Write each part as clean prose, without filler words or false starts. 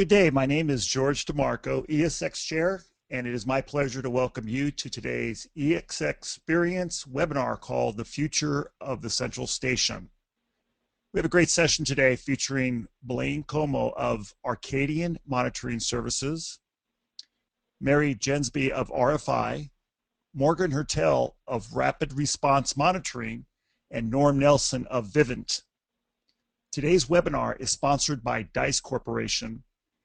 Good day. My name is George DeMarco, ESX Chair, and it is my pleasure to welcome you to today's ESX Experience webinar called The Future of the Central Station. We have a great session today featuring Blaine Como of Arcadian Monitoring Services, Mary Jensby of RFI, Morgan Hertel of Rapid Response Monitoring, and Norm Nelson of Vivint. Today's webinar is sponsored by Dice Corporation,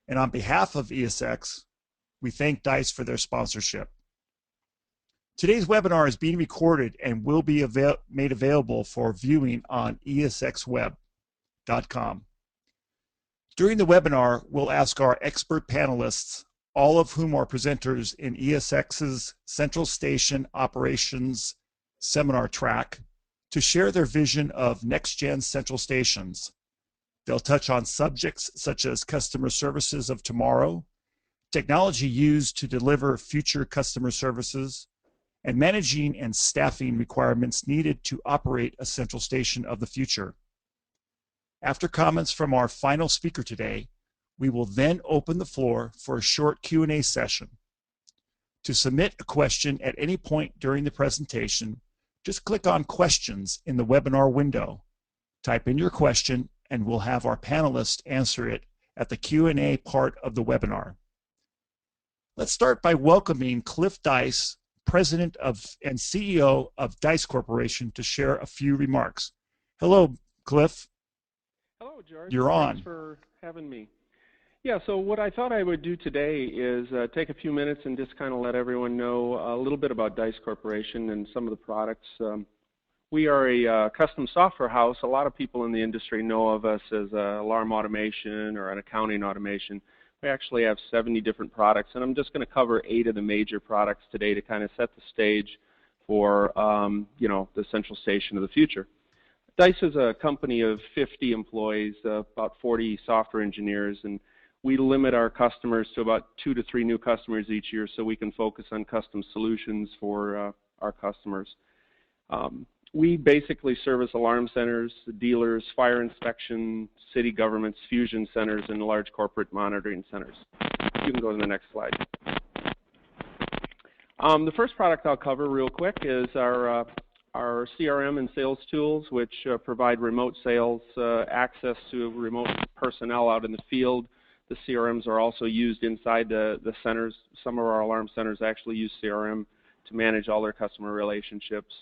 and on behalf of ESX, we thank Dice for their sponsorship. Today's webinar is being recorded and will be made available for viewing on esxweb.com. During the webinar, we'll ask our expert panelists, all of whom are presenters in ESX's Central Station Operations seminar track, to share their vision of next-gen central stations. They'll touch on subjects such as customer services of tomorrow, technology used to deliver future customer services, and managing and staffing requirements needed to operate a central station of the future. After comments from our final speaker today, we will then open the floor for a short Q&A session. To submit a question at any point during the presentation, just click on Questions in the webinar window. Type in your question and we'll have our panelists answer it at the Q&A part of the webinar. Let's start by welcoming Cliff Dice, President and CEO of Dice Corporation, to share a few remarks. Hello, Cliff. Hello, George. You're on. Thanks for having me. Yeah, so what I thought I would do today is take a few minutes and just kind of let everyone know a little bit about Dice Corporation and some of the products. We are a custom software house. A lot of people in the industry know of us as alarm automation or an accounting automation. We actually have 70 different products, and I'm just going to cover 8 of the major products today to kind of set the stage for the central station of the future. Dice is a company of 50 employees, about 40 software engineers, and we limit our customers to about 2 to 3 new customers each year so we can focus on custom solutions for our customers. We basically service alarm centers, dealers, fire inspection, city governments, fusion centers, and large corporate monitoring centers. You can go to the next slide. The first product I'll cover real quick is our CRM and sales tools, which provide remote sales access to remote personnel out in the field. The CRMs are also used inside the centers. Some of our alarm centers actually use CRM to manage all their customer relationships.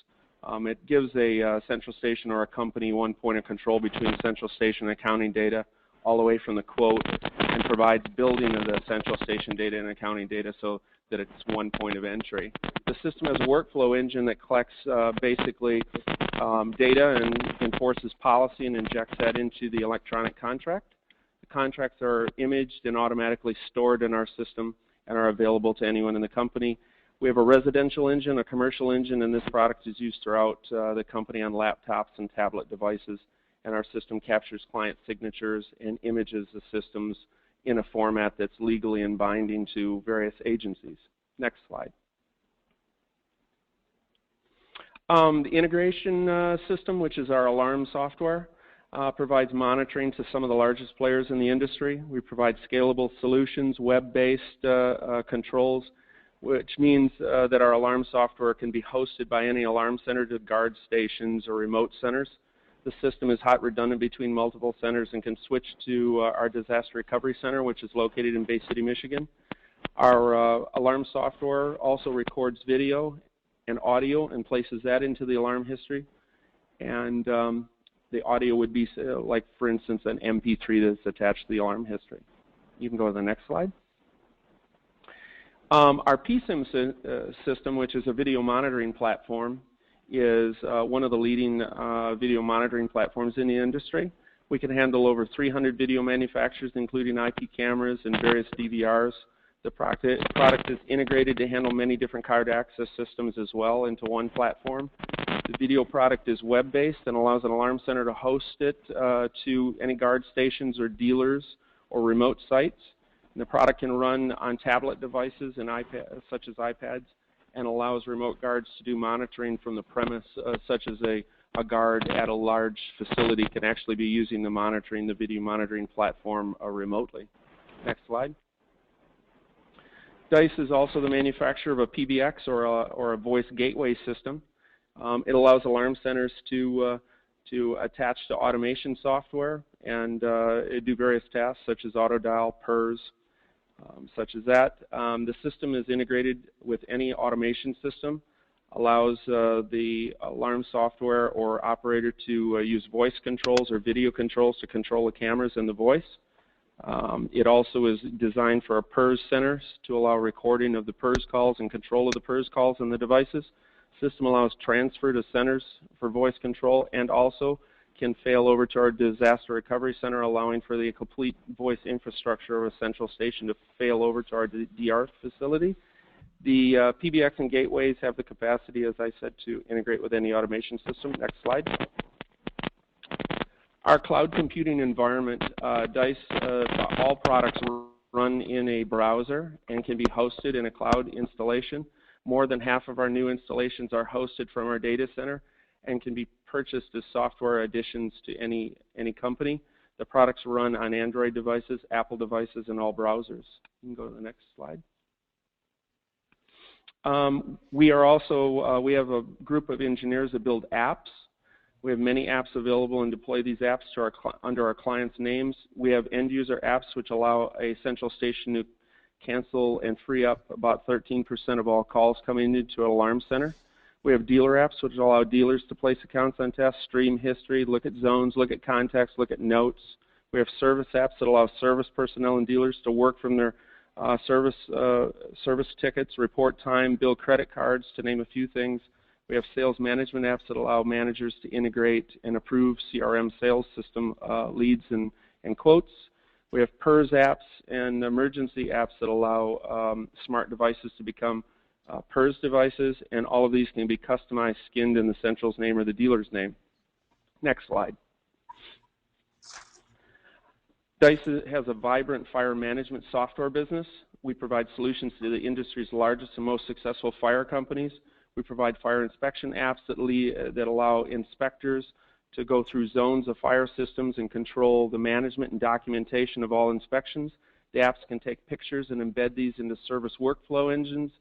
It gives a central station or a company one point of control between central station and accounting data all the way from the quote, and provides building of the central station data and accounting data so that it's one point of entry. The system has a workflow engine that collects basically data and enforces policy and injects that into the electronic contract. The contracts are imaged and automatically stored in our system and are available to anyone in the company. We have a residential engine, a commercial engine, and this product is used throughout the company on laptops and tablet devices. And our system captures client signatures and images the systems in a format that's legally and binding to various agencies. Next slide. The integration system, which is our alarm software, provides monitoring to some of the largest players in the industry. We provide scalable solutions, web-based controls, which means that our alarm software can be hosted by any alarm center to guard stations or remote centers. The system is hot redundant between multiple centers and can switch to our disaster recovery center, which is located in Bay City, Michigan. Our alarm software also records video and audio and places that into the alarm history. And the audio would be like, for instance, an MP3 that's attached to the alarm history. You can go to the next slide. Our PSIM system, which is a video monitoring platform, is one of the leading video monitoring platforms in the industry. We can handle over 300 video manufacturers, including IP cameras and various DVRs. The product is integrated to handle many different card access systems as well into one platform. The video product is web-based and allows an alarm center to host it to any guard stations or dealers or remote sites. And the product can run on tablet devices and such as iPads, and allows remote guards to do monitoring from the premise, such as a guard at a large facility can actually be using the video monitoring platform remotely. Next slide. DICE is also the manufacturer of a PBX or a voice gateway system. It allows alarm centers to attach to automation software and do various tasks such as auto dial, PERS, such as that. The system is integrated with any automation system, allows the alarm software or operator to use voice controls or video controls to control the cameras and the voice. It also is designed for a PERS center to allow recording of the PERS calls and control of the PERS calls in the devices. System allows transfer to centers for voice control and also can fail over to our disaster recovery center, allowing for the complete voice infrastructure of a central station to fail over to our DR facility. The PBX and gateways have the capacity, as I said, to integrate with any automation system. Next slide. Our cloud computing environment, DICE, all products run in a browser and can be hosted in a cloud installation. More than half of our new installations are hosted from our data center and can be purchased as software additions to any company. The products run on Android devices, Apple devices, and all browsers. You can go to the next slide. We have a group of engineers that build apps. We have many apps available and deploy these apps to under our clients' names. We have end user apps which allow a central station to cancel and free up about 13% of all calls coming into an alarm center. We have dealer apps which allow dealers to place accounts on tests, stream history, look at zones, look at contacts, look at notes. We have service apps that allow service personnel and dealers to work from their service tickets, report time, bill credit cards, to name a few things. We have sales management apps that allow managers to integrate and approve CRM sales system leads and quotes. We have PERS apps and emergency apps that allow smart devices to become PERS devices, and all of these can be customized, skinned in the central's name or the dealer's name. Next slide. DICE has a vibrant fire management software business. We provide solutions to the industry's largest and most successful fire companies. We provide fire inspection apps that allow inspectors to go through zones of fire systems and control the management and documentation of all inspections. The apps can take pictures and embed these into service workflow engines.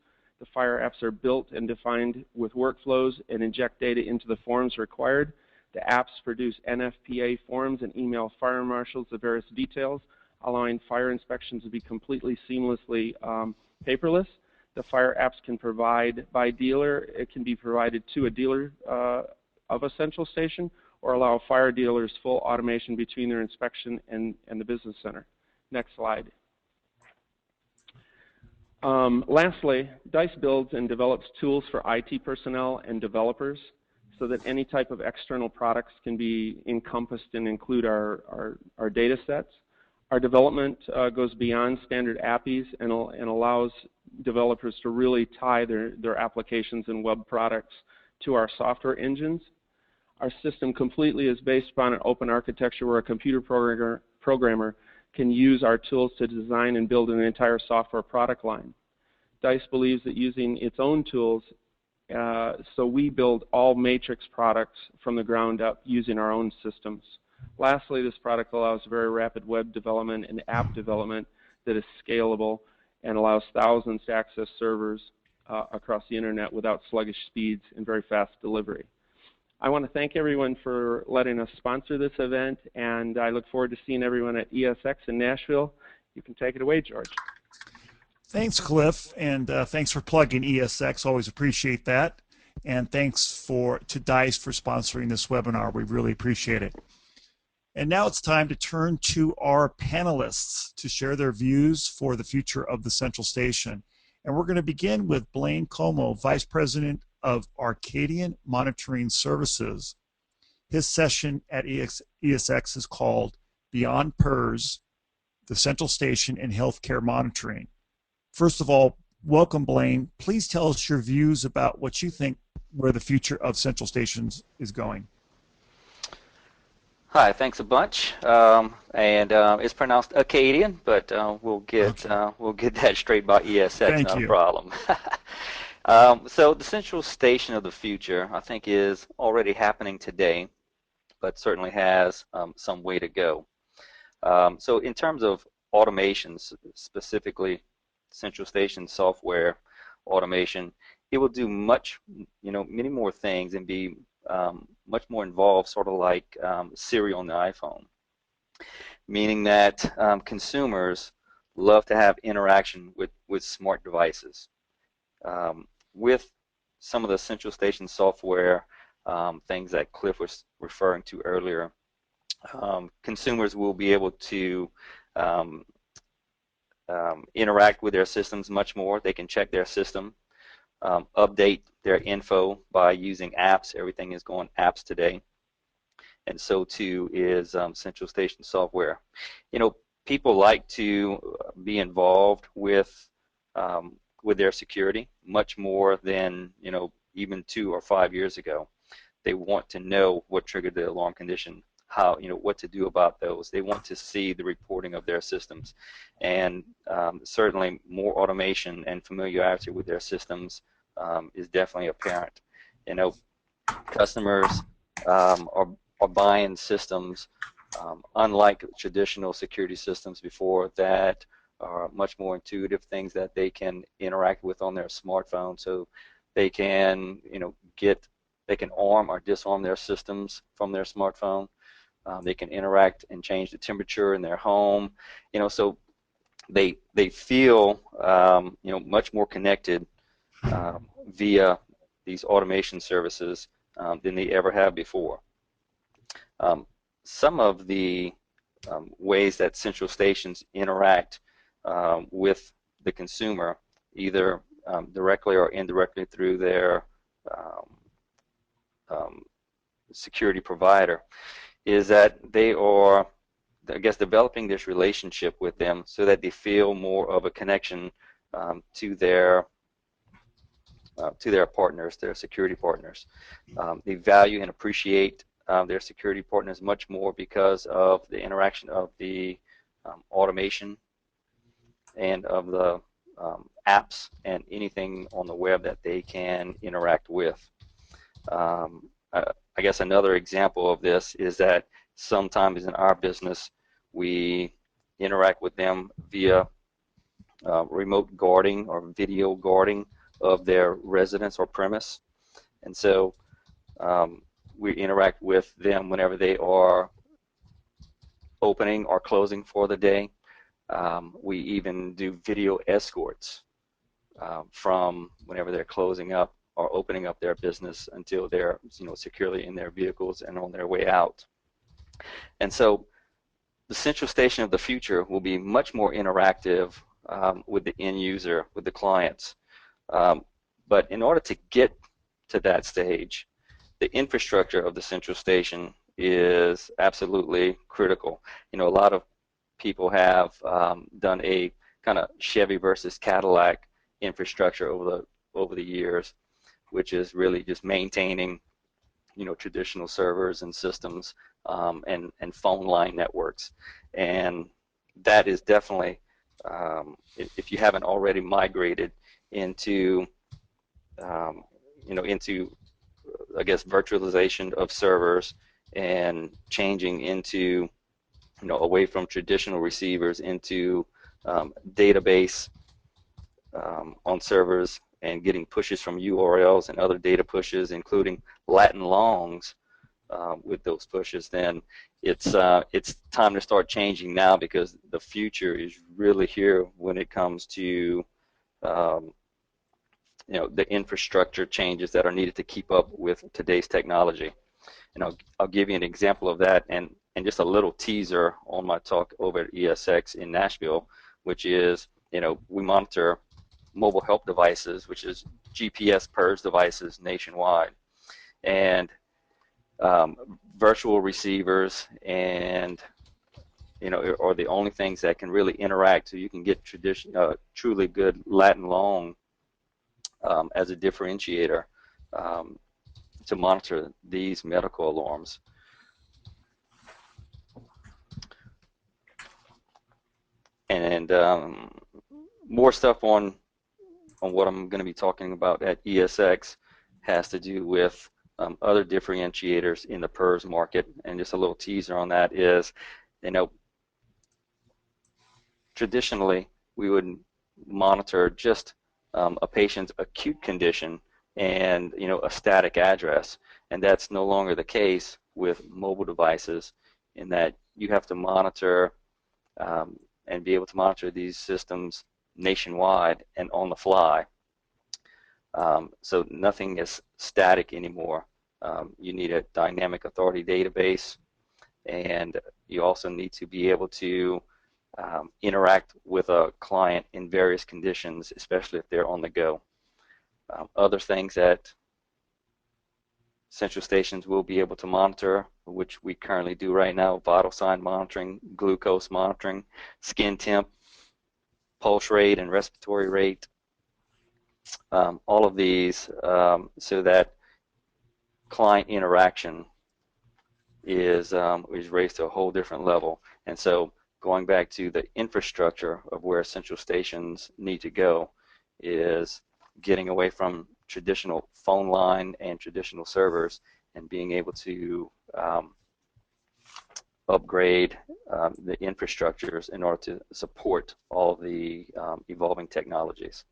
The fire apps are built and defined with workflows and inject data into the forms required. The apps produce NFPA forms and email fire marshals the various details, allowing fire inspections to be completely seamlessly paperless. The fire apps can provide by dealer. It can be provided to a dealer of a central station, or allow fire dealers full automation between their inspection and the business center. Next slide. Lastly, DICE builds and develops tools for IT personnel and developers so that any type of external products can be encompassed and include our data sets. Our development goes beyond standard APIs and allows developers to really tie their applications and web products to our software engines. Our system completely is based upon an open architecture where a computer programmer can use our tools to design and build an entire software product line. DICE believes that using its own tools, so we build all matrix products from the ground up using our own systems. Lastly, this product allows very rapid web development and app development that is scalable and allows thousands to access servers across the internet without sluggish speeds and very fast delivery. I want to thank everyone for letting us sponsor this event, and I look forward to seeing everyone at ESX in Nashville. You can take it away, George. Thanks, Cliff, and thanks for plugging ESX. Always appreciate that. And thanks to DICE for sponsoring this webinar. We really appreciate it. And now it's time to turn to our panelists to share their views for the future of the Central Station. And we're going to begin with Blaine Como, Vice President of Arcadian Monitoring Services. His session at ESX is called Beyond PERS, the Central Station in Healthcare Monitoring. First of all, welcome, Blaine. Please tell us your views about what you think where the future of Central Stations is going. Hi, thanks a bunch. It's pronounced Acadian, but we'll get that straight by ESX. No problem. So the Central Station of the future, I think, is already happening today, but certainly has some way to go. So in terms of automations, specifically central station software automation, it will do much, many more things and be much more involved, sort of like Siri on the iPhone, meaning that consumers love to have interaction with smart devices. With some of the central station software, things that Cliff was referring to earlier, consumers will be able to interact with their systems much more. They can check their system, update their info by using apps. Everything is going apps today, and so too is central station software. People like to be involved with their security much more than even 2 or 5 years ago. They want to know what triggered the alarm condition, how what to do about those. They want to see the reporting of their systems, and certainly more automation and familiarity with their systems is definitely apparent. Customers are buying systems unlike traditional security systems before that are much more intuitive, things that they can interact with on their smartphone, so they can they can arm or disarm their systems from their smartphone. They can interact and change the temperature in their home, so they feel much more connected via these automation services than they ever have before. Some of the ways that central stations interact with the consumer, either directly or indirectly through their security provider, is that they are, I guess, developing this relationship with them so that they feel more of a connection to their partners, their security partners. They value and appreciate their security partners much more because of the interaction of the automation and of the apps and anything on the web that they can interact with. I guess another example of this is that sometimes in our business we interact with them via remote guarding or video guarding of their residence or premise, and so we interact with them whenever they are opening or closing for the day. We even do video escorts from whenever they're closing up or opening up their business until they're securely in their vehicles and on their way out. And so the central station of the future will be much more interactive with the end user, with the clients. But in order to get to that stage, the infrastructure of the central station is absolutely critical. A lot of people have done a kind of Chevy versus Cadillac infrastructure over the years, which is really just maintaining traditional servers and systems and phone line networks. And that is definitely, if you haven't already migrated into I guess virtualization of servers and changing into away from traditional receivers into database on servers and getting pushes from URLs and other data pushes, including Latin longs with those pushes, then it's time to start changing now, because the future is really here when it comes to the infrastructure changes that are needed to keep up with today's technology. And I'll give you an example of that, and just a little teaser on my talk over at ESX in Nashville, which is, we monitor mobile help devices, which is GPS PERS devices nationwide, and virtual receivers, and are the only things that can really interact, so you can get truly good Latin long as a differentiator to monitor these medical alarms. And more stuff on what I'm going to be talking about at ESX has to do with other differentiators in the PERS market, and just a little teaser on that is, traditionally we would monitor just a patient's acute condition and a static address, and that's no longer the case with mobile devices, in that you have to monitor and be able to monitor these systems nationwide and on the fly. So nothing is static anymore. You need a dynamic authority database, and you also need to be able to interact with a client in various conditions, especially if they're on the go. Other things that central stations will be able to monitor, which we currently do right now: vital sign monitoring, glucose monitoring, skin temp, pulse rate, and respiratory rate. All of these, so that client interaction is raised to a whole different level. And so, going back to the infrastructure of where central stations need to go, is getting away from traditional phone line and traditional servers, and being able to upgrade the infrastructures in order to support all the evolving technologies.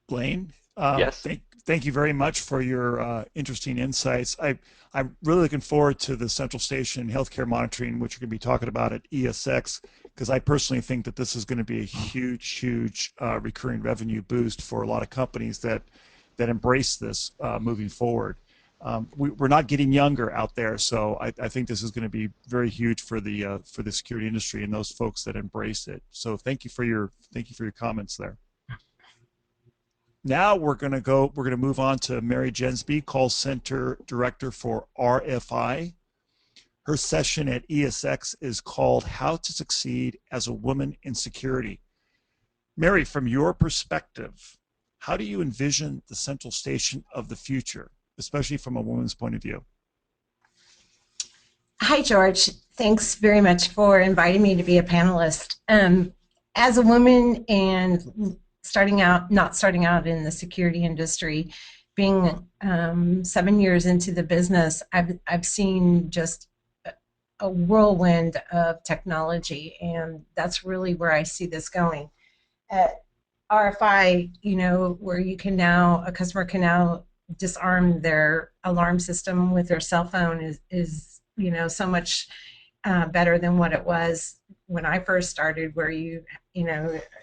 Blaine, yes. Thank you very much for your interesting insights. I'm really looking forward to the central station healthcare monitoring, which you're going to be talking about at ESX, because I personally think that this is going to be a huge recurring revenue boost for a lot of companies that embrace this moving forward. We're not getting younger out there, so I think this is going to be very huge for the security industry and those folks that embrace it. So thank you for your comments there. Now we're going to move on to Mary Jensby, Call Center Director for RFI. Her session at ESX is called How to Succeed as a Woman in Security. Mary, from your perspective, how do you envision the central station of the future, especially from a woman's point of view? Hi, George. Thanks very much for inviting me to be a panelist. As a woman and not starting out in the security industry, being 7 years into the business, I've seen just a whirlwind of technology, and that's really where I see this going. At RFI, where a customer can now disarm their alarm system with their cell phone is so much better than what it was when I first started, where a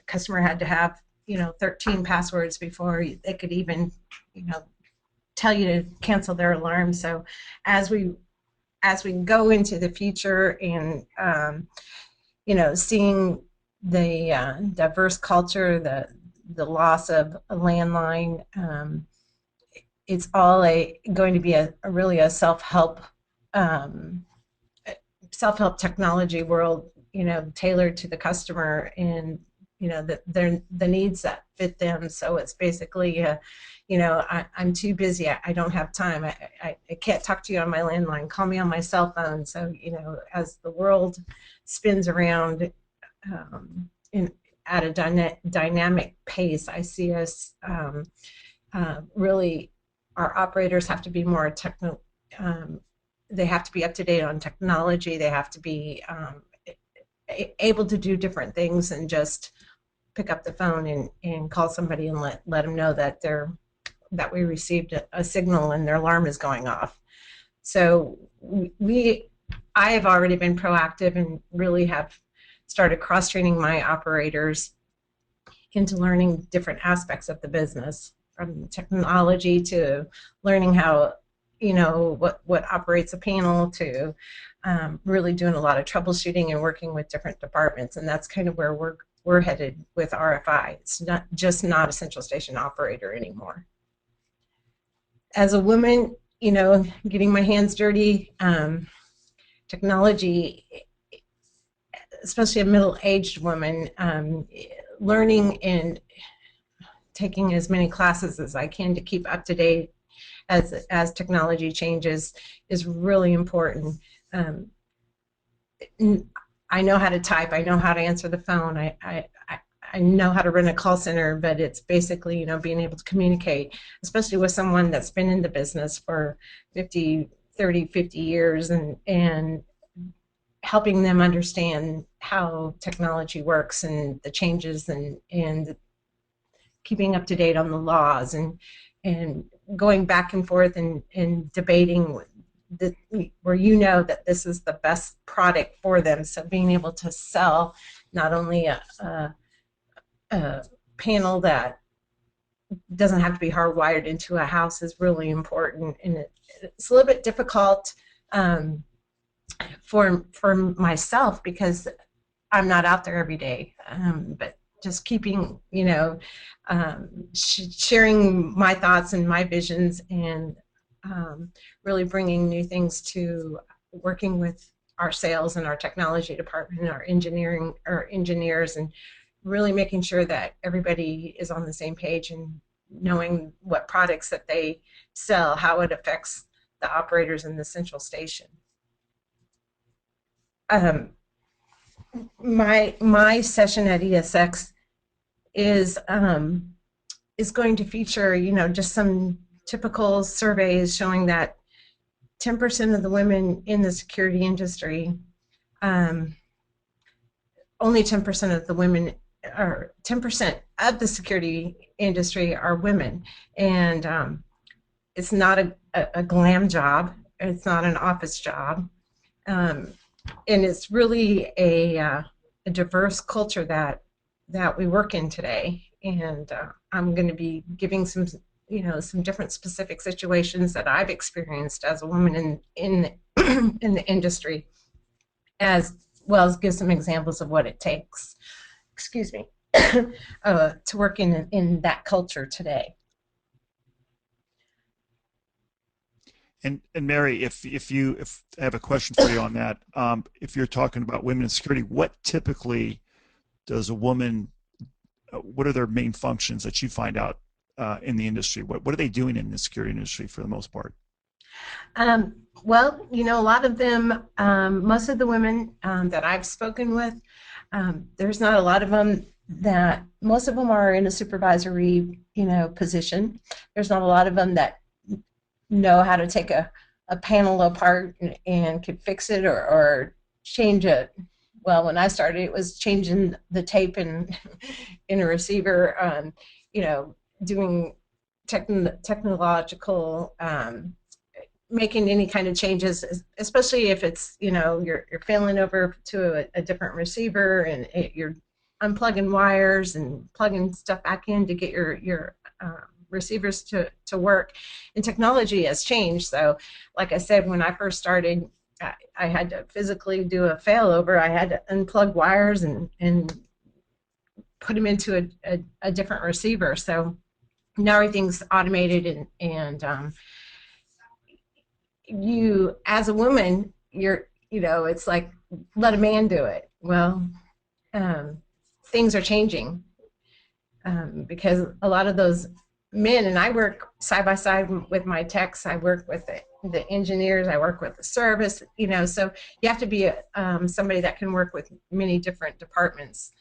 customer had to have 13 passwords before they could even tell you to cancel their alarm. So as we go into the future and seeing the diverse culture, the loss of a landline, it's all going to be really a self-help technology world, tailored to the customer and the needs that fit them. So it's basically I'm too busy, I don't have time, I can't talk to you on my landline, call me on my cell phone. So as the world spins around at a dynamic pace, I see us really, our operators have to be more they have to be up to date on technology. They have to be able to do different things and just pick up the phone and call somebody and let them know that we received a signal and their alarm is going off. So I have already been proactive and really have started cross-training my operators into learning different aspects of the business, from technology to learning how what operates a panel, to really doing a lot of troubleshooting and working with different departments. And that's kind of where we're headed with RFI. It's not a central station operator anymore. As a woman, getting my hands dirty, technology, especially a middle-aged woman, learning and taking as many classes as I can to keep up to date as technology changes is really important. I know how to type. I know how to answer the phone. I I know how to run a call center, but it's basically, you know, being able to communicate, especially with someone that's been in the business for 50 years, and helping them understand how technology works and the changes, and keeping up to date on the laws, and going back and forth and debating where you know that this is the best product for them. So being able to sell not only a panel that doesn't have to be hardwired into a house is really important, and it's a little bit difficult for myself because I'm not out there every day, but just keeping, you know, sharing my thoughts and my visions, and really bringing new things to working with our sales and our technology department and our engineers, and really making sure that everybody is on the same page and knowing what products that they sell, how it affects the operators in the central station. My session at ESX is going to feature, you know, just some typical surveys showing that 10% of the women in the security industry, only 10% of the women, or 10% of the security industry are women, and it's not a glam job. It's not an office job, and it's really a diverse culture that we work in today. And I'm going to be giving some, you know, some different specific situations that I've experienced as a woman in the industry, as well as give some examples of what it takes, excuse me, to work in that culture today. And Mary, if I have a question for you on that, if you're talking about women in security, what typically does a woman, what are their main functions that you find out in the industry? What are they doing in the security industry for the most part? Well, you know, a lot of them, most of the women that I've spoken with, there's not a lot of them that, most of them are in a supervisory, you know, position. There's not a lot of them that know how to take a panel apart and could fix it or change it. Well, when I started, it was changing the tape in a receiver, you know, doing technological, making any kind of changes, especially if it's, you know, you're failing over to a different receiver, and you're unplugging wires and plugging stuff back in to get your receivers to work. And technology has changed. So, like I said, when I first started, I had to physically do a failover. I had to unplug wires and put them into a different receiver. So now everything's automated, and you, as a woman, you know, it's like, let a man do it. Well, things are changing, because a lot of those men, and I work side by side with my techs, I work with the engineers, I work with the service, you know, so you have to be somebody that can work with many different departments,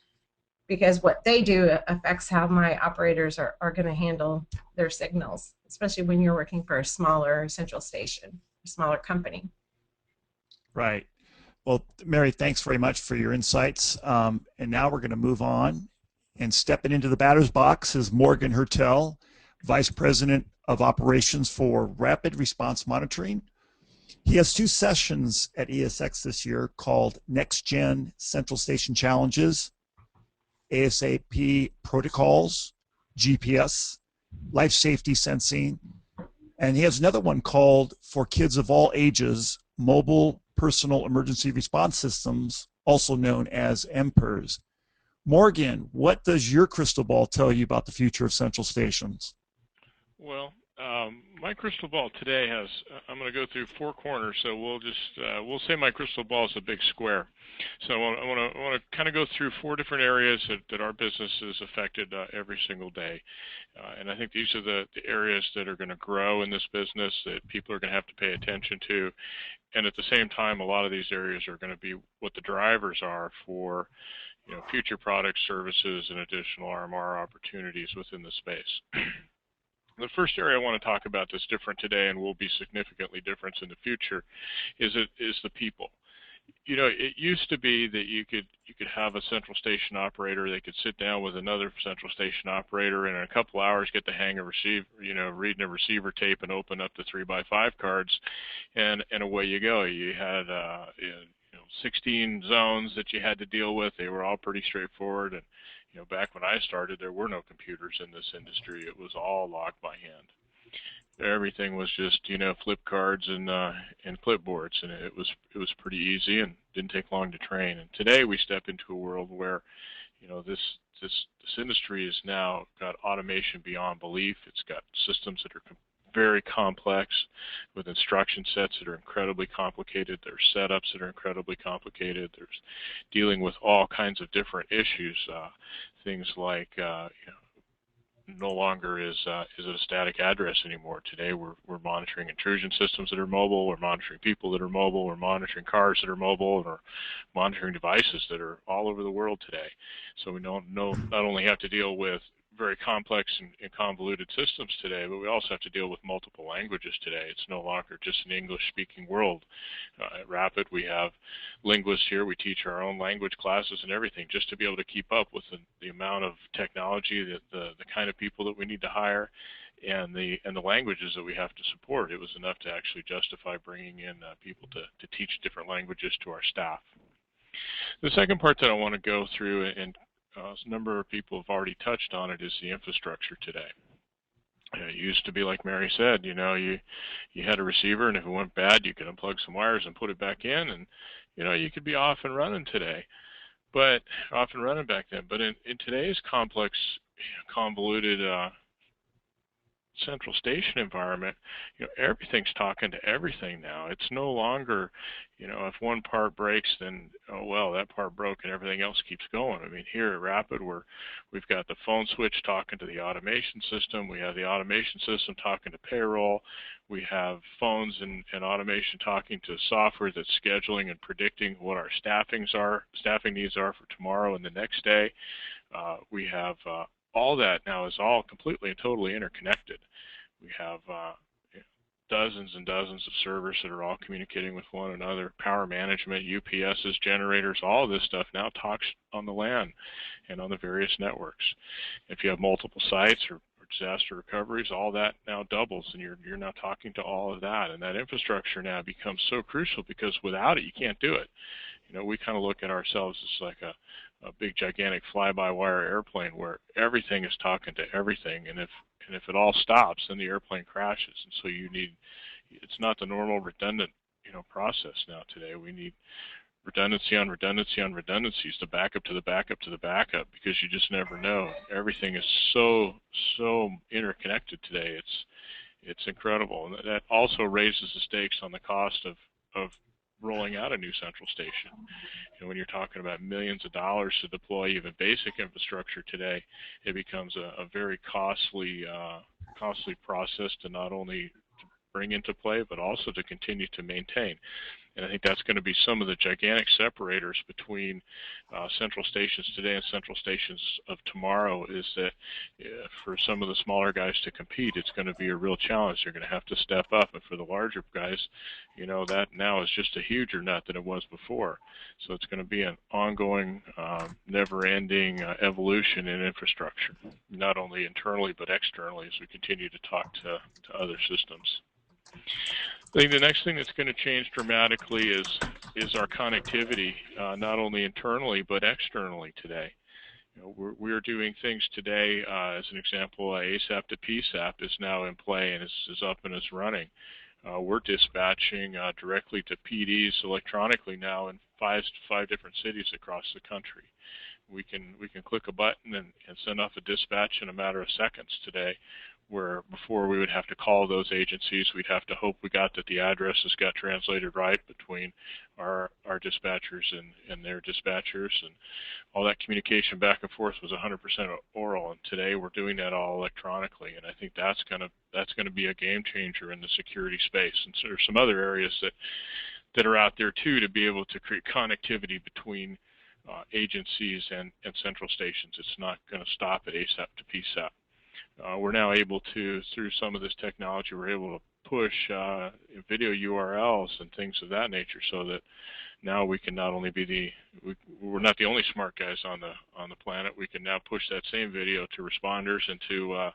because what they do affects how my operators are going to handle their signals, especially when you're working for a smaller central station, a smaller company. Right. Well, Mary, thanks very much for your insights. And now we're going to move on, and stepping into the batter's box is Morgan Hertel, Vice President of Operations for Rapid Response Monitoring. He has two sessions at ESX this year called Next Gen Central Station Challenges, ASAP Protocols, GPS, Life Safety Sensing, and he has another one called For Kids of All Ages, Mobile Personal Emergency Response Systems, also known as MPERS. Morgan, what does your crystal ball tell you about the future of central stations? Well, my crystal ball today has, I'm going to go through four corners, so we'll say my crystal ball is a big square. So I want to kind of go through four different areas that our business is affected every single day. And I think these are the areas that are going to grow in this business, that people are going to have to pay attention to. And at the same time, a lot of these areas are going to be what the drivers are for, future product services and additional RMR opportunities within the space. The first area I want to talk about that's different today and will be significantly different in the future is the people. It used to be that you could have a central station operator. They could sit down with another central station operator and in a couple hours get the hang of reading a receiver tape and open up the 3x5 cards, and away you go. You had 16 zones that you had to deal with. They were all pretty straightforward. And back when I started, there were no computers in this industry. It was all logged by hand. Everything was just flip cards and clipboards, and it was pretty easy and didn't take long to train. And today we step into a world where this industry has now got automation beyond belief. It's got systems that are very complex with instruction sets that are incredibly complicated. There's setups that are incredibly complicated. There's dealing with all kinds of different issues, things like no longer is it a static address anymore. Today we're monitoring intrusion systems that are mobile, we're monitoring people that are mobile, we're monitoring cars that are mobile, and we're monitoring devices that are all over the world today. So we not only have to deal with very complex and convoluted systems today, but we also have to deal with multiple languages today. It's no longer just an English-speaking world. At Rapid, we have linguists here. We teach our own language classes and everything just to be able to keep up with the amount of technology, the kind of people that we need to hire, and the languages that we have to support. It was enough to actually justify bringing in people to teach different languages to our staff. The second part that I want to go through, and a number of people have already touched on it, is the infrastructure today. It used to be like Mary said, you had a receiver, and if it went bad, you could unplug some wires and put it back in, and you could be off and running today, but off and running back then. But in today's complex, convoluted central station environment, everything's talking to everything now. It's no longer, if one part breaks, then, oh, well, that part broke and everything else keeps going. I mean, here at Rapid, we've got the phone switch talking to the automation system. We have the automation system talking to payroll. We have phones and automation talking to software that's scheduling and predicting what our staffing needs are for tomorrow and the next day. We have all that now is all completely and totally interconnected. We have dozens and dozens of servers that are all communicating with one another, power management, UPSs, generators, all of this stuff now talks on the LAN and on the various networks. If you have multiple sites or disaster recoveries, all that now doubles, and you're now talking to all of that. And that infrastructure now becomes so crucial because without it, you can't do it. We kind of look at ourselves as like a big gigantic fly-by-wire airplane where everything is talking to everything, and if it all stops, then the airplane crashes. And so it's not the normal redundant process now today. We need redundancy on redundancy on redundancies, the backup to the backup to the backup, because you just never know. Everything is so interconnected today. It's incredible, and that also raises the stakes on the cost of rolling out a new central station. When you're talking about millions of dollars to deploy even basic infrastructure today, it becomes a very costly process to not only bring into play, but also to continue to maintain. And I think that's going to be some of the gigantic separators between central stations today and central stations of tomorrow, is that for some of the smaller guys to compete, it's going to be a real challenge. They're going to have to step up. And for the larger guys, that now is just a huger nut than it was before. So it's going to be an ongoing, never-ending evolution in infrastructure, not only internally but externally as we continue to talk to other systems. I think the next thing that's going to change dramatically is our connectivity, not only internally but externally today. We're doing things today, as an example, ASAP to PSAP is now in play and is up and is running. We're dispatching directly to PDs electronically now in five different cities across the country. We can click a button and send off a dispatch in a matter of seconds today, where before we would have to call those agencies. We'd have to hope we got that the addresses got translated right between our dispatchers and their dispatchers, and all that communication back and forth was 100% oral. And today we're doing that all electronically, and I think that's gonna be a game changer in the security space. And so there's some other areas that are out there too, to be able to create connectivity between agencies and central stations. It's not going to stop at ASAP to PSAP. We're now able to, through some of this technology, we're able to push video URLs and things of that nature, so that now we can not only be we're not the only smart guys on the planet. We can now push that same video to responders and to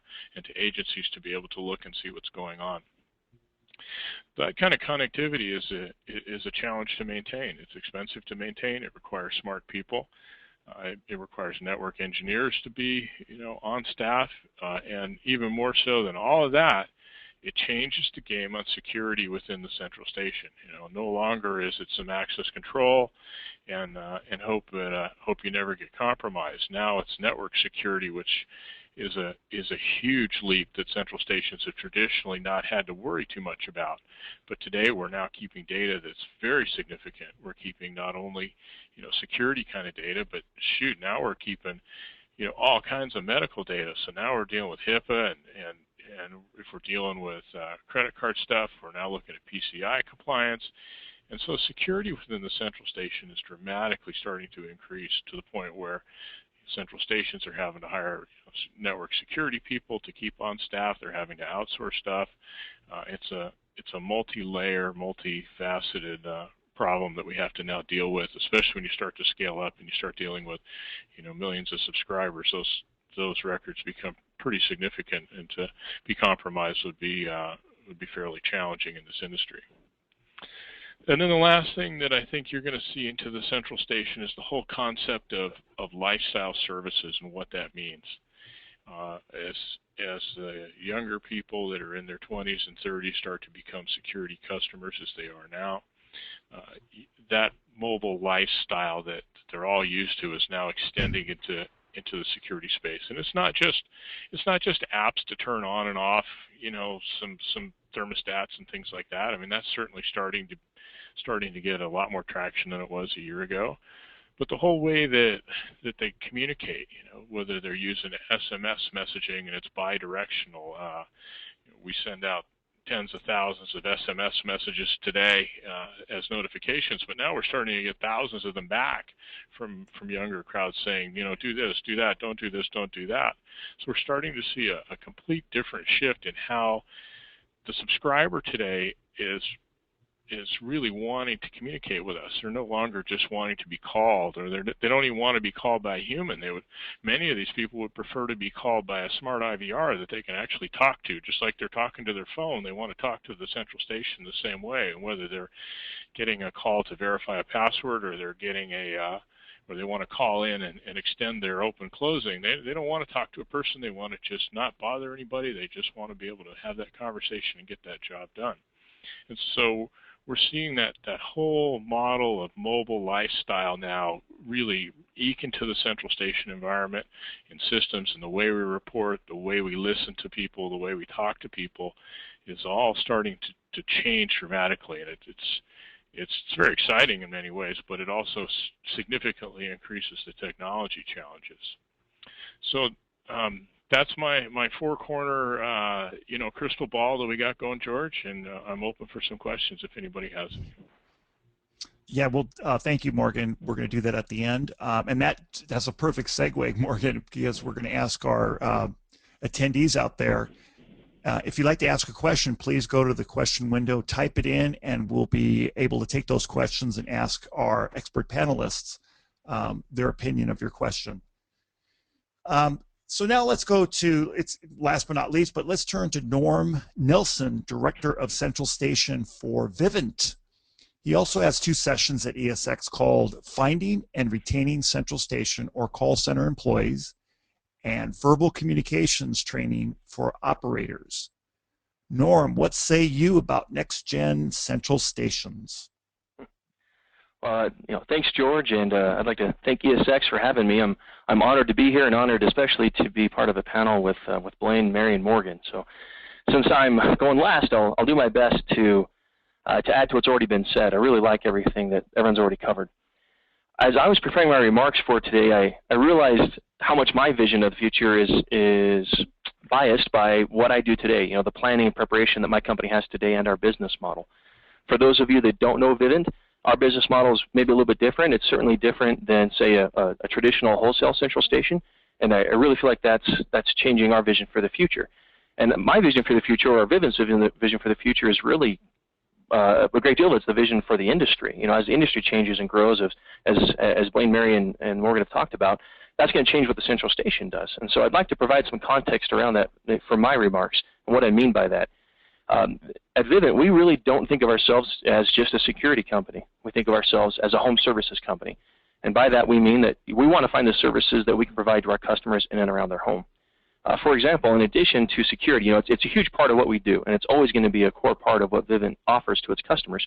agencies to be able to look and see what's going on. That kind of connectivity is a challenge to maintain. It's expensive to maintain. It requires smart people. It requires network engineers to be, on staff, and even more so than all of that, it changes the game on security within the central station. No longer is it some access control and hope you never get compromised. Now it's network security, which is a huge leap that central stations have traditionally not had to worry too much about. But today we're now keeping data that's very significant. We're keeping not only security kind of data, but now we're keeping all kinds of medical data. So now we're dealing with HIPAA and if we're dealing with credit card stuff, we're now looking at PCI compliance. And so security within the central station is dramatically starting to increase, to the point where central stations are having to hire network security people to keep on staff. They're having to outsource stuff. It's a multi-layer, multi-faceted problem that we have to now deal with, especially when you start to scale up and you start dealing with millions of subscribers. Those records become pretty significant, and to be compromised would be fairly challenging in this industry. And then the last thing that I think you're going to see into the central station is the whole concept of lifestyle services and what that means. As the younger people that are in their 20s and 30s start to become security customers, as they are now, that mobile lifestyle that they're all used to is now extending into the security space. And it's not just apps to turn on and off, some thermostats and things like that. I mean, that's certainly starting to get a lot more traction than it was a year ago. But the whole way that they communicate, whether they're using SMS messaging and it's bi-directional, we send out tens of thousands of SMS messages today as notifications, but now we're starting to get thousands of them back from younger crowds saying, do this, do that, don't do this, don't do that. So we're starting to see a complete different shift in how the subscriber today is really wanting to communicate with us. They're no longer just wanting to be called, or they don't even want to be called by a human. Many of these people would prefer to be called by a smart IVR that they can actually talk to, just like they're talking to their phone. They want to talk to the central station the same way, and whether they're getting a call to verify a password, or they're getting or they want to call in and extend their open closing. They don't want to talk to a person. They want to just not bother anybody. They just want to be able to have that conversation and get that job done. And so we're seeing that whole model of mobile lifestyle now really eke into the central station environment and systems, and the way we report, the way we listen to people, the way we talk to people is all starting to change dramatically. And it's very exciting in many ways, but it also significantly increases the technology challenges. So that's my four-corner, crystal ball that we got going, George, and I'm open for some questions if anybody has any. Yeah, well, thank you, Morgan. We're going to do that at the end, and that's a perfect segue, Morgan, because we're going to ask our attendees out there. If you'd like to ask a question, please go to the question window, type it in, and we'll be able to take those questions and ask our expert panelists their opinion of your question. So now let's go to, it's last but not least, but let's turn to Norm Nelson, Director of Central Station for Vivint. He also has 2 sessions at ESX called Finding and Retaining Central Station or Call Center Employees and Verbal Communications Training for Operators. Norm, what say you about next-gen central stations? Thanks, George, and I'd like to thank ESX for having me. I'm honored to be here, and honored especially to be part of a panel with Blaine, Mary, and Morgan. So, since I'm going last, I'll do my best to add to what's already been said. I really like everything that everyone's already covered. As I was preparing my remarks for today, I realized how much my vision of the future is biased by what I do today. The planning and preparation that my company has today and our business model. For those of you that don't know Vivint, Our business model is maybe a little bit different. It's certainly different than, say, a traditional wholesale central station, and I really feel like that's changing our vision for the future. And my vision for the future, or Vivint's vision for the future, is really a great deal. It's the vision for the industry. You know, as the industry changes and grows, as Blaine, Mary, and Morgan have talked about, that's going to change what the central station does. And so I'd like to provide some context around that for my remarks and what I mean by that. At Vivint, we really don't think of ourselves as just a security company. We think of ourselves as a home services company. And by that we mean that we want to find the services that we can provide to our customers in and around their home. For example, in addition to security, you know, it's a huge part of what we do, and it's always going to be a core part of what Vivint offers to its customers.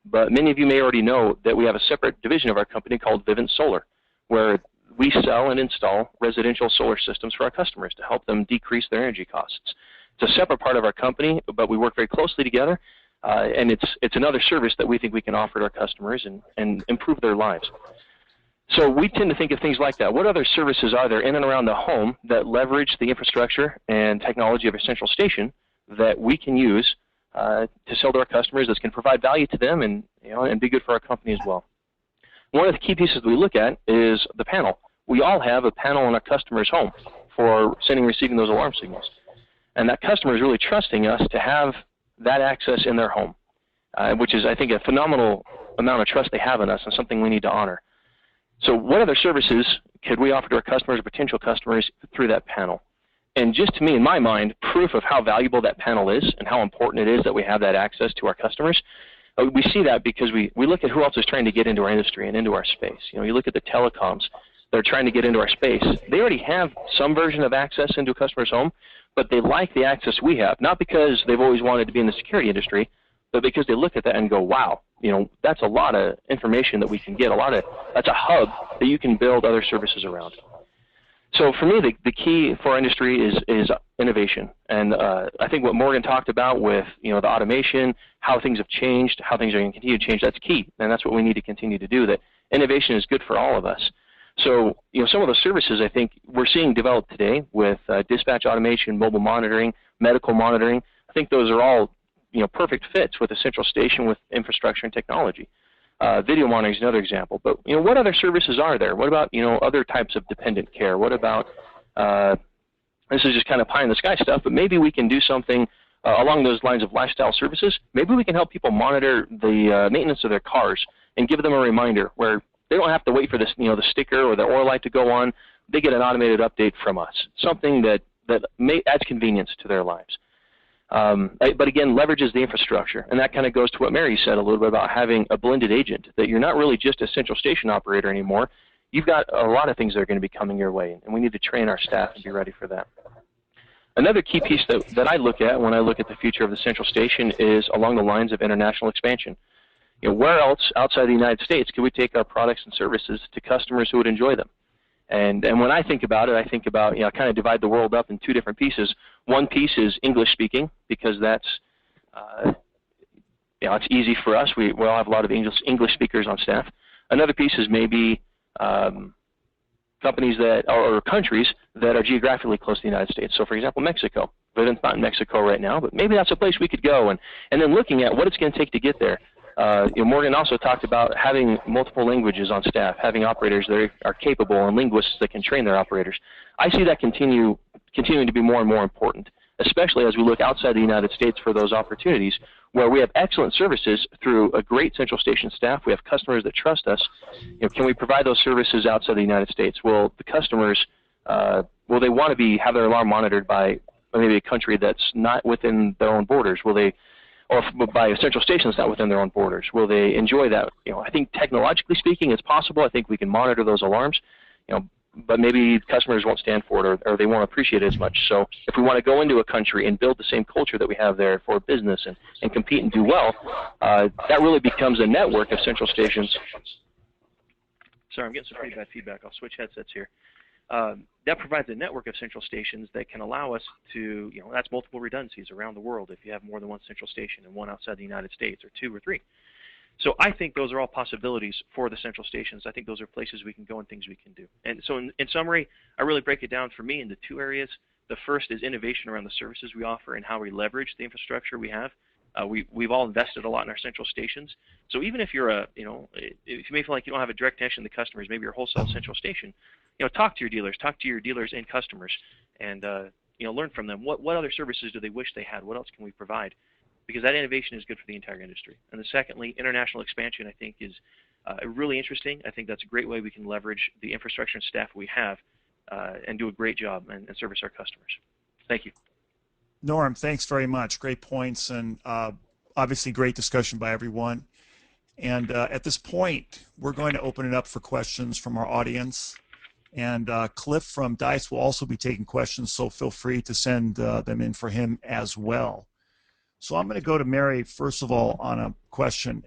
But many of you may already know that we have a separate division of our company called Vivint Solar, where we sell and install residential solar systems for our customers to help them decrease their energy costs. It's a separate part of our company, but we work very closely together, and it's another service that we think we can offer to our customers and improve their lives. So we tend to think of things like that. What other services are there in and around the home that leverage the infrastructure and technology of a central station that we can use to sell to our customers, that can provide value to them and, you know, and be good for our company as well? One of the key pieces we look at is the panel. We all have a panel in our customer's home for sending and receiving those alarm signals. And that customer is really trusting us to have that access in their home, which is, I think, a phenomenal amount of trust they have in us and something we need to honor. So what other services could we offer to our customers or potential customers through that panel? And just to me, in my mind, proof of how valuable that panel is and how important it is that we have that access to our customers, we see that because we look at who else is trying to get into our industry and into our space. You know, you look at the telecoms that are trying to get into our space. They already have some version of access into a customer's home, but they like the access we have, not because they've always wanted to be in the security industry, but because they look at that and go, wow, you know, that's a lot of information that we can get, that's a hub that you can build other services around. So for me, the key for our industry is innovation. And I think what Morgan talked about with, you know, the automation, how things have changed, how things are going to continue to change, that's key. And that's what we need to continue to do, that innovation is good for all of us. So, you know, some of the services I think we're seeing developed today with dispatch automation, mobile monitoring, medical monitoring, I think those are all, you know, perfect fits with a central station with infrastructure and technology. Video monitoring is another example. But, you know, what other services are there? What about, you know, other types of dependent care? What about, this is just kind of pie in the sky stuff, but maybe we can do something along those lines of lifestyle services. Maybe we can help people monitor the maintenance of their cars and give them a reminder where they don't have to wait for this, you know, the sticker or the oil light to go on. They get an automated update from us, something that adds convenience to their lives. But again, leverages the infrastructure, and that kind of goes to what Mary said a little bit about having a blended agent, that you're not really just a central station operator anymore. You've got a lot of things that are going to be coming your way, and we need to train our staff and be ready for that. Another key piece that I look at when I look at the future of the central station is along the lines of international expansion. You know, where else outside the United States can we take our products and services to customers who would enjoy them? And when I think about it, I think about, you know, I kind of divide the world up in two different pieces. One piece is English speaking, because that's, you know, it's easy for us. We all have a lot of English speakers on staff. Another piece is maybe companies that, or countries that are geographically close to the United States. So for example, Mexico. Vivint's not in Mexico right now, but maybe that's a place we could go. And then looking at what it's going to take to get there. You know, Morgan also talked about having multiple languages on staff, having operators that are capable and linguists that can train their operators. I see that continuing to be more and more important, especially as we look outside the United States for those opportunities where we have excellent services through a great central station staff. We have customers that trust us. You know, can we provide those services outside the United States? Will the customers, will they want to have their alarm monitored by maybe a country that's not within their own borders? Will they, or by a central station that's not within their own borders? Will they enjoy that? You know, I think technologically speaking, it's possible. I think we can monitor those alarms, you know, but maybe customers won't stand for it or they won't appreciate it as much. So if we want to go into a country and build the same culture that we have there for business and compete and do well, that really becomes a network of central stations. Sorry, I'm getting some pretty bad feedback. I'll switch headsets here. That provides a network of central stations that can allow us to, you know, that's multiple redundancies around the world if you have more than one central station and one outside the United States, or two or three. So I think those are all possibilities for the central stations. I think those are places we can go and things we can do. And so in summary, I really break it down for me into two areas. The first is innovation around the services we offer and how we leverage the infrastructure we have We've all invested a lot in our central stations. So even if you're if you may feel like you don't have a direct connection to the customers, maybe you're a wholesale central station, talk to your dealers and customers, and learn from them. What other services do they wish they had? What else can we provide? Because that innovation is good for the entire industry. And then secondly, international expansion, I think, is really interesting. I think that's a great way we can leverage the infrastructure and staff we have and do a great job and service our customers. Thank you. Norm, thanks very much. Great points, and obviously great discussion by everyone. And at this point, we're going to open it up for questions from our audience. And Cliff from DICE will also be taking questions, so feel free to send them in for him as well. So I'm going to go to Mary, first of all, on a question.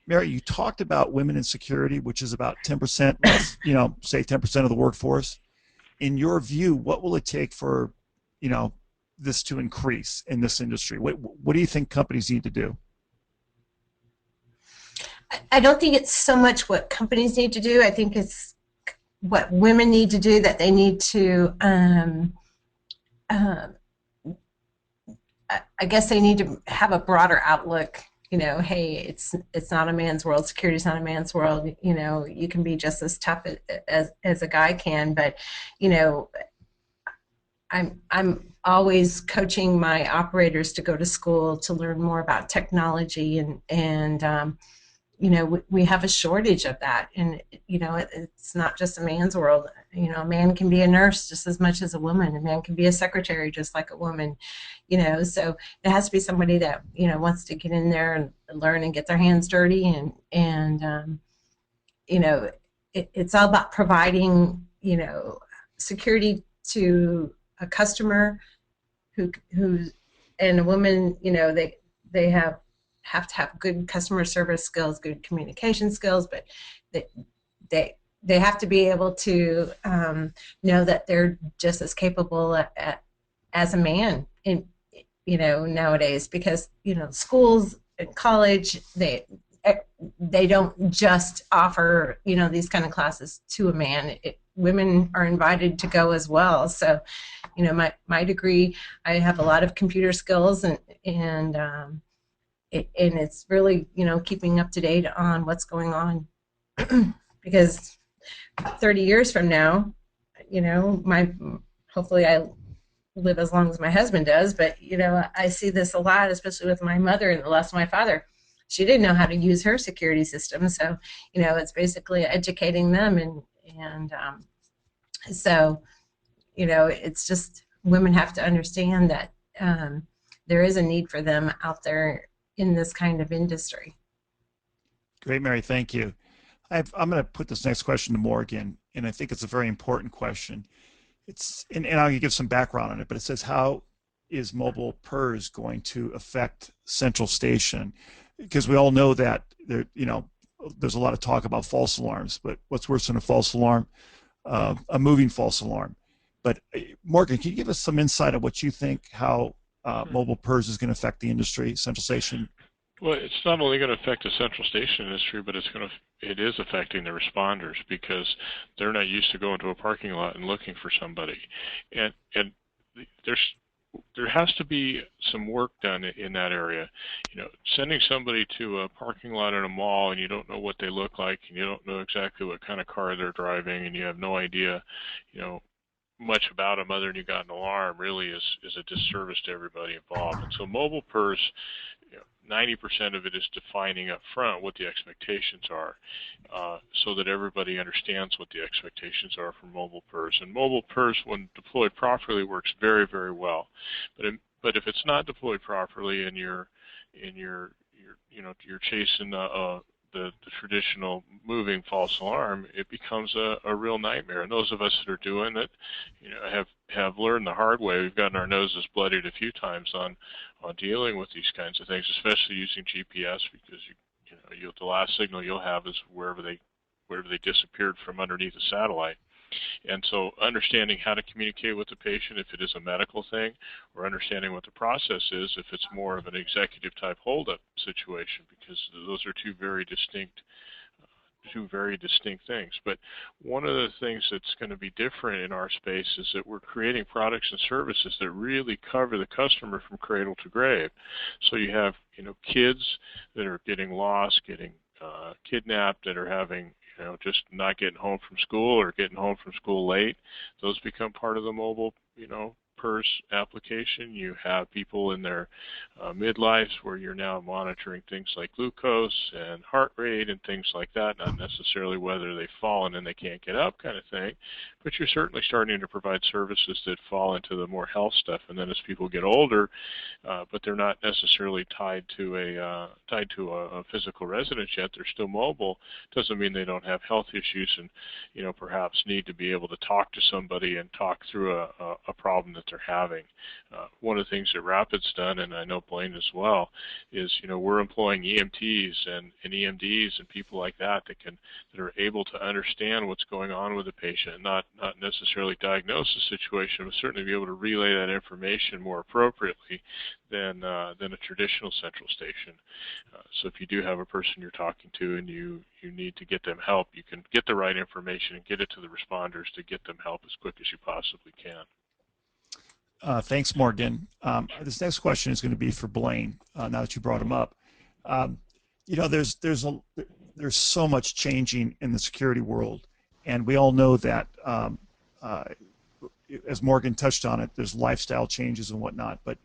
Mary, you talked about women in security, which is about 10%, say 10% of the workforce. In your view, what will it take for, this to increase in this industry? What do you think companies need to do? I don't think it's so much what companies need to do. I think it's what women need to do, that they need to, I guess they need to have a broader outlook. Hey, it's not a man's world. Security's not a man's world. You can be just as tough as a guy can, but I'm always coaching my operators to go to school to learn more about technology, and we have a shortage of that, and it's not just a man's world. A man can be a nurse just as much as a woman. A man can be a secretary just like a woman. So it has to be somebody that wants to get in there and learn and get their hands dirty, and it's all about providing security to a customer who's, and a woman, they have to have good customer service skills, good communication skills, but they have to be able to know that they're just as capable as a man in nowadays, because schools and college, they don't just offer these kind of classes to a man. Women are invited to go as well. So my degree, I have a lot of computer skills, and it's really keeping up to date on what's going on, because 30 years from now, hopefully I live as long as my husband does, but I see this a lot, especially with my mother and the loss of my father. She didn't know how to use her security system, so it's basically educating them, and so it's just, women have to understand that there is a need for them out there in this kind of industry. Great, Mary, thank you. I'm going to put this next question to Morgan, and I think it's a very important question. And I'll give some background on it, but it says, how is mobile PERS going to affect Central Station? Because we all know that there's a lot of talk about false alarms, but what's worse than a false alarm? A moving false alarm. But Morgan, can you give us some insight on what you think, how mobile PERS is going to affect the industry, Central Station? Well, it's not only going to affect the Central Station industry, but it is affecting the responders, because they're not used to going to a parking lot and looking for somebody, and there has to be some work done in that area. Sending somebody to a parking lot in a mall and you don't know what they look like, and you don't know exactly what kind of car they're driving, and you have no idea, much about them other than you got an alarm, really is a disservice to everybody involved. And so mobile PERS, 90% of it is defining up front what the expectations are, so that everybody understands what the expectations are for mobile PERS. And mobile PERS, when deployed properly, works very, very well. But if it's not deployed properly, and you're chasing the traditional moving false alarm, it becomes a real nightmare. And those of us that are doing it, have learned the hard way. We've gotten our noses bloodied a few times on dealing with these kinds of things, especially using GPS, because the last signal you'll have is wherever they disappeared from underneath a satellite. And so understanding how to communicate with the patient if it is a medical thing, or understanding what the process is if it's more of an executive type holdup situation, because those are two very distinct two very distinct things. But one of the things that's going to be different in our space is that we're creating products and services that really cover the customer from cradle to grave. So you have, kids that are getting lost, getting kidnapped, that are having, just not getting home from school or getting home from school late. Those become part of the mobile, PERS application. You have people in their midlives where you're now monitoring things like glucose and heart rate and things like that, not necessarily whether they've fallen and they can't get up kind of thing, but you're certainly starting to provide services that fall into the more health stuff. And then as people get older, but they're not necessarily tied to a physical residence yet, they're still mobile, doesn't mean they don't have health issues and, perhaps need to be able to talk to somebody and talk through a problem that they're having. One of the things that Rapid's done, and I know Blaine as well, is we're employing EMTs and EMDs and people like that that are able to understand what's going on with the patient, not necessarily diagnose the situation, but certainly be able to relay that information more appropriately than a traditional central station. So if you do have a person you're talking to and you need to get them help, you can get the right information and get it to the responders to get them help as quick as you possibly can. Thanks, Morgan. This next question is going to be for Blaine. Now that you brought him up, there's so much changing in the security world, and we all know that. As Morgan touched on it, there's lifestyle changes and whatnot. But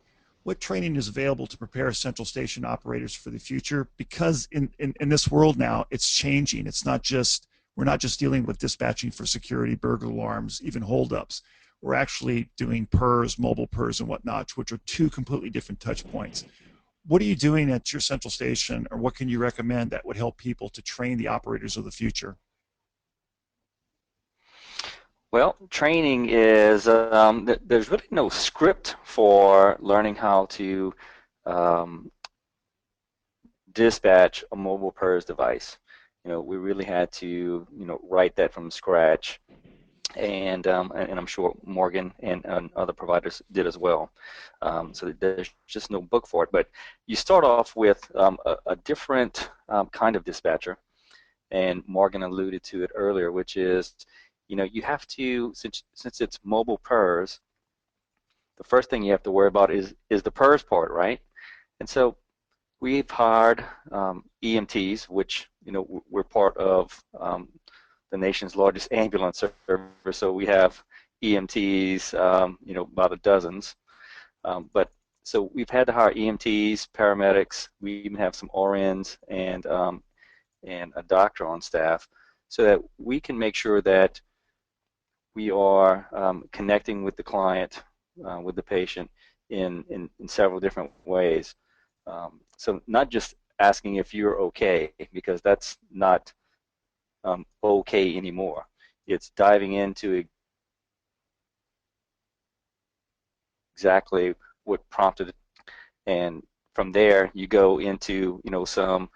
what training is available to prepare central station operators for the future? Because in this world now, it's changing. We're not just dealing with dispatching for security, burglar alarms, even holdups. We're actually doing PERS, mobile PERS, and whatnot, which are two completely different touch points. What are you doing at your central station, or what can you recommend that would help people to train the operators of the future? Well, training is, there's really no script for learning how to dispatch a mobile PERS device. We really had to, write that from scratch. And I'm sure Morgan and other providers did as well. So there's just no book for it. But you start off with a different kind of dispatcher, and Morgan alluded to it earlier, which is, you have to, since it's mobile PERS, the first thing you have to worry about is the PERS part, right? And so we've hired EMTs, which we're part of the nation's largest ambulance service, so we have EMTs, by the dozens. But so we've had to hire EMTs, paramedics. We even have some RNs and a doctor on staff, so that we can make sure that we are connecting with the client, with the patient, in several different ways. So not just asking if you're okay, because that's not okay anymore. It's diving into exactly what prompted it, and from there you go into some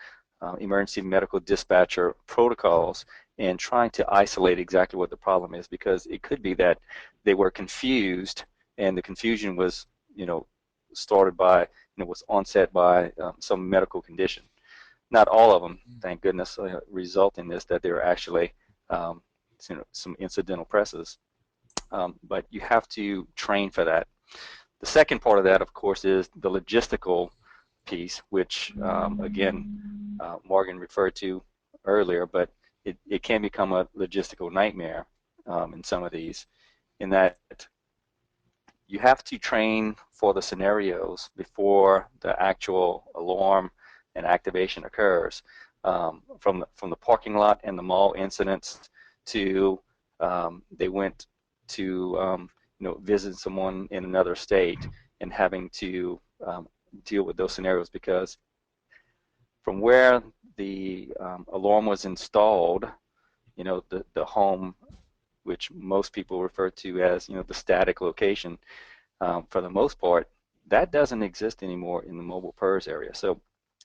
emergency medical dispatcher protocols and trying to isolate exactly what the problem is, because it could be that they were confused, and the confusion was started by was onset by some medical condition. Not all of them, thank goodness, result in this, that they're actually some incidental presses. But you have to train for that. The second part of that, of course, is the logistical piece, which, again, Morgan referred to earlier, but it can become a logistical nightmare in some of these, in that you have to train for the scenarios before the actual alarm and activation occurs, from the parking lot and the mall incidents to they went to visit someone in another state and having to deal with those scenarios, because from where the alarm was installed, the home, which most people refer to as the static location, for the most part, that doesn't exist anymore in the mobile PERS area. So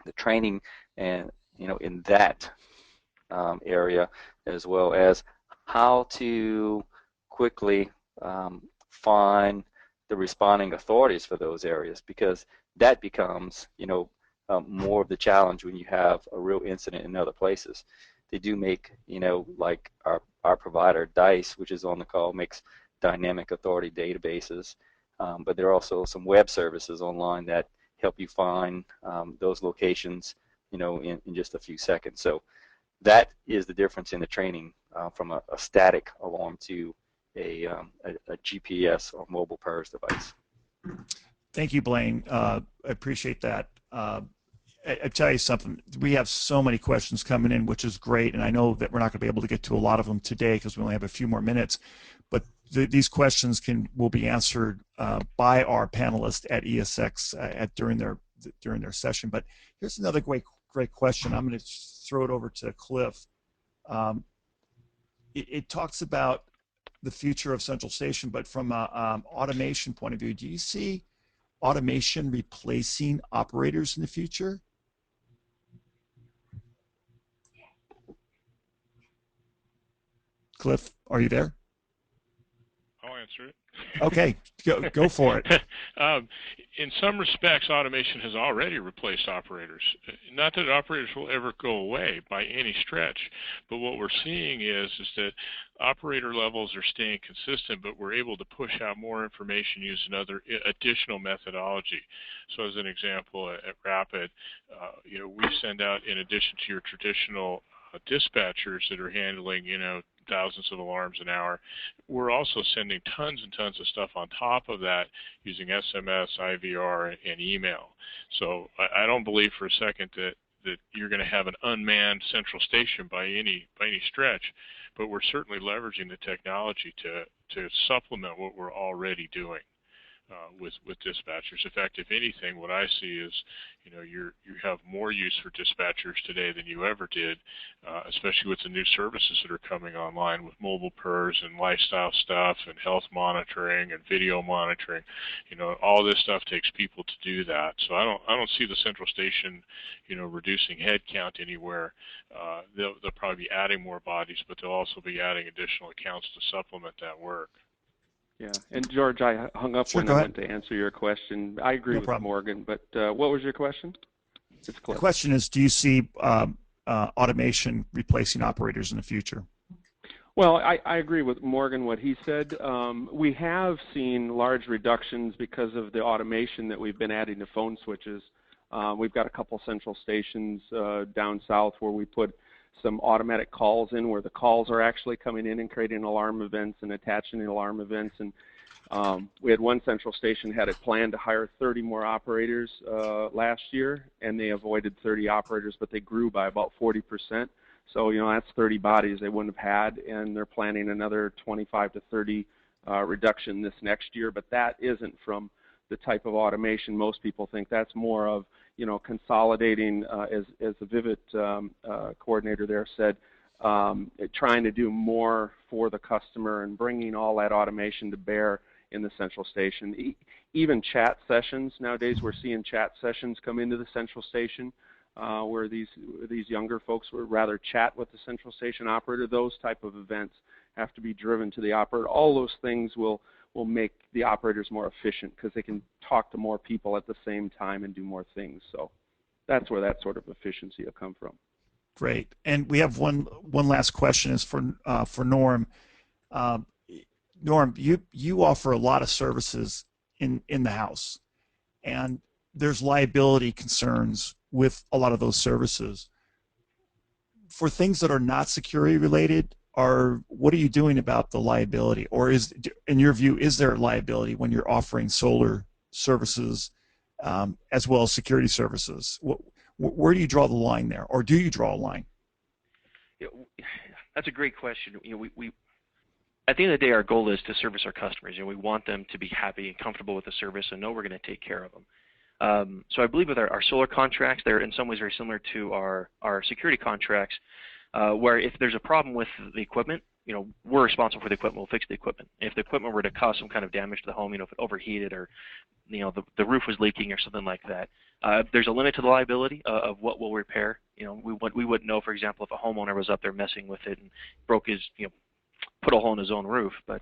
the training and in that area, as well as how to quickly find the responding authorities for those areas, because that becomes more of the challenge when you have a real incident in other places. they do make, like our provider, DICE, which is on the call, makes dynamic authority databases. But there are also some web services online that help you find those locations, in just a few seconds. So that is the difference in the training from a static alarm to a GPS or mobile PERS device. Thank you, Blaine. I appreciate that. I tell you something, we have so many questions coming in, which is great, and I know that we're not going to be able to get to a lot of them today because we only have a few more minutes, but these questions will be answered by our panelists at ESX during their session. But here's another great question. I'm going to throw it over to Cliff. It talks about the future of Central Station, but from an automation point of view, do you see automation replacing operators in the future? Cliff, are you there? I'll answer it. Okay, go for it. In some respects, automation has already replaced operators. Not that operators will ever go away by any stretch, but what we're seeing is that operator levels are staying consistent, but we're able to push out more information using other additional methodology. So as an example, at Rapid, we send out, in addition to your traditional dispatchers that are handling, thousands of alarms an hour, we're also sending tons and tons of stuff on top of that using SMS, IVR, and email. So I don't believe for a second that you're going to have an unmanned central station by any stretch, but we're certainly leveraging the technology to supplement what we're already doing with dispatchers. In fact, if anything, what I see is, you have more use for dispatchers today than you ever did, especially with the new services that are coming online with mobile PERS and lifestyle stuff and health monitoring and video monitoring. All this stuff takes people to do that. So I don't see the central station, reducing headcount anywhere. They'll probably be adding more bodies, but they'll also be adding additional accounts to supplement that work. Yeah, and George, I hung up when I went to answer your question. I agree with Morgan, but what was your question? The question is, do you see automation replacing operators in the future? Well, I agree with Morgan, what he said. We have seen large reductions because of the automation that we've been adding to phone switches. We've got a couple central stations down south where we put some automatic calls in where the calls are actually coming in and creating alarm events and attaching the alarm events. And we had one central station had it planned to hire 30 more operators last year, and they avoided 30 operators, but they grew by about 40%. So, that's 30 bodies they wouldn't have had, and they're planning another 25 to 30 reduction this next year. But that isn't from the type of automation most people think. That's more of, consolidating, as the Vivint coordinator there said, trying to do more for the customer and bringing all that automation to bear in the central station. Even chat sessions, nowadays we're seeing chat sessions come into the central station where these younger folks would rather chat with the central station operator. Those type of events have to be driven to the operator. All those things will make the operators more efficient because they can talk to more people at the same time and do more things. So that's where that sort of efficiency will come from. Great. And we have one last question is for Norm. Norm, you offer a lot of services in the house, and there's liability concerns with a lot of those services. For things that are not security related, what are you doing about the liability? Or in your view, is there liability when you're offering solar services as well as security services? Where do you draw the line there, or do you draw a line? That's a great question. We at the end of the day, our goal is to service our customers. We want them to be happy and comfortable with the service and know we're going to take care of them. So I believe with our solar contracts, they're in some ways very similar to our security contracts, where if there's a problem with the equipment, we're responsible for the equipment. We'll fix the equipment. If the equipment were to cause some kind of damage to the home, if it overheated or the roof was leaking or something like that, there's a limit to the liability of what we'll repair. We wouldn't know, for example, if a homeowner was up there messing with it and broke his, put a hole in his own roof. But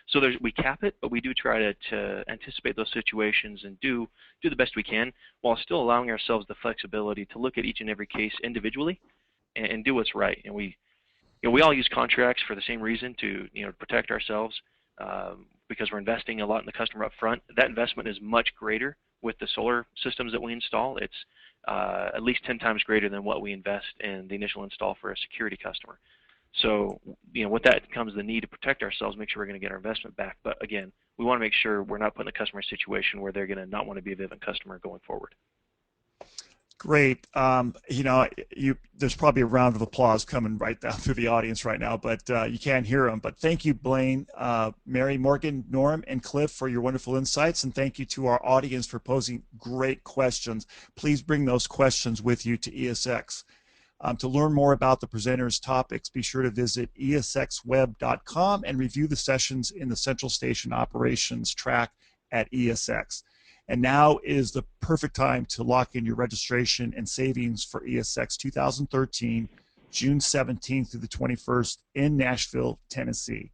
so we cap it, but we do try to anticipate those situations and do the best we can while still allowing ourselves the flexibility to look at each and every case individually and do what's right. And we all use contracts for the same reason, to protect ourselves, because we're investing a lot in the customer up front. That investment is much greater with the solar systems that we install. It's at least 10 times greater than what we invest in the initial install for a security customer. So, with that comes the need to protect ourselves, make sure we're going to get our investment back. But again, we want to make sure we're not putting the customer in a situation where they're going to not want to be a Vivint customer going forward. Great. There's probably a round of applause coming right down through the audience right now, but you can't hear them. But thank you, Blaine, Mary, Morgan, Norm, and Cliff, for your wonderful insights, and thank you to our audience for posing great questions. Please bring those questions with you to ESX. To learn more about the presenters' topics, be sure to visit esxweb.com and review the sessions in the Central Station Operations track at ESX. And now is the perfect time to lock in your registration and savings for ESX 2013, June 17th through the 21st in Nashville, Tennessee.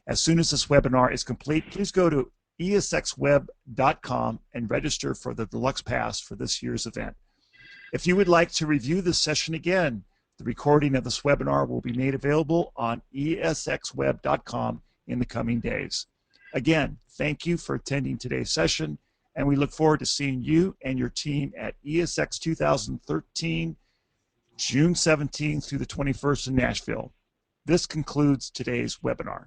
As soon as this webinar is complete, please go to esxweb.com and register for the Deluxe Pass for this year's event. If you would like to review this session again, the recording of this webinar will be made available on esxweb.com in the coming days. Again, thank you for attending today's session, and we look forward to seeing you and your team at ESX 2013, June 17th through the 21st in Nashville. This concludes today's webinar.